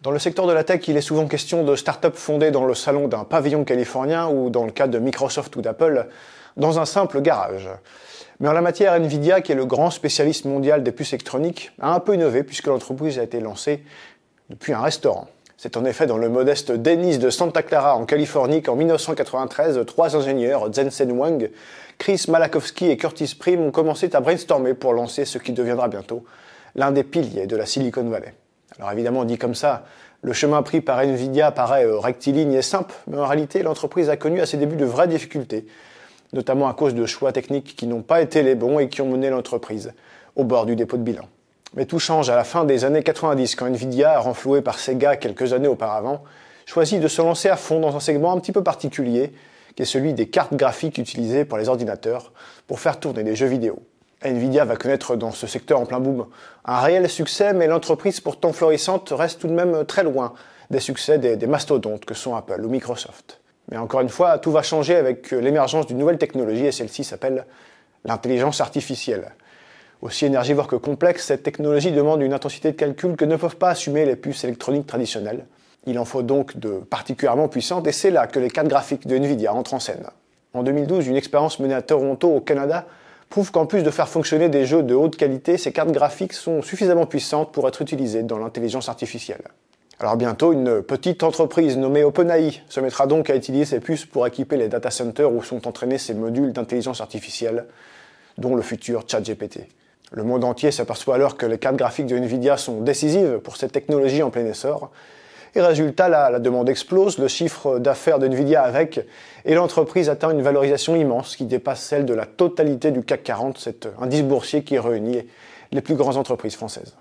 Dans le secteur de la tech, il est souvent question de start-up fondées dans le salon d'un pavillon californien ou, dans le cas de Microsoft ou d'Apple, dans un simple garage. Mais en la matière, Nvidia, qui est le grand spécialiste mondial des puces électroniques, a un peu innové puisque l'entreprise a été lancée depuis un restaurant. C'est en effet dans le modeste Denny's de Santa Clara en Californie qu'en 1993, trois ingénieurs, Jensen Huang, Chris Malachowski et Curtis Prim, ont commencé à brainstormer pour lancer ce qui deviendra bientôt l'un des piliers de la Silicon Valley. Alors évidemment, dit comme ça, le chemin pris par Nvidia paraît rectiligne et simple, mais en réalité, l'entreprise a connu à ses débuts de vraies difficultés, notamment à cause de choix techniques qui n'ont pas été les bons et qui ont mené l'entreprise au bord du dépôt de bilan. Mais tout change à la fin des années 90, quand Nvidia, renfloué par Sega quelques années auparavant, choisit de se lancer à fond dans un segment un petit peu particulier, qui est celui des cartes graphiques utilisées par les ordinateurs pour faire tourner des jeux vidéo. Nvidia va connaître dans ce secteur en plein boom un réel succès, mais l'entreprise pourtant florissante reste tout de même très loin des succès des mastodontes que sont Apple ou Microsoft. Mais encore une fois, tout va changer avec l'émergence d'une nouvelle technologie et celle-ci s'appelle l'intelligence artificielle. Aussi énergivore que complexe, cette technologie demande une intensité de calcul que ne peuvent pas assumer les puces électroniques traditionnelles. Il en faut donc de particulièrement puissantes et c'est là que les cartes graphiques de Nvidia entrent en scène. En 2012, une expérience menée à Toronto, au Canada, prouve qu'en plus de faire fonctionner des jeux de haute qualité, ces cartes graphiques sont suffisamment puissantes pour être utilisées dans l'intelligence artificielle. Alors bientôt, une petite entreprise nommée OpenAI se mettra donc à utiliser ces puces pour équiper les data centers où sont entraînés ces modules d'intelligence artificielle, dont le futur ChatGPT. Le monde entier s'aperçoit alors que les cartes graphiques de Nvidia sont décisives pour cette technologie en plein essor. Et résultat, la demande explose, le chiffre d'affaires de Nvidia avec, et l'entreprise atteint une valorisation immense qui dépasse celle de la totalité du CAC 40, cet indice boursier qui réunit les plus grandes entreprises françaises.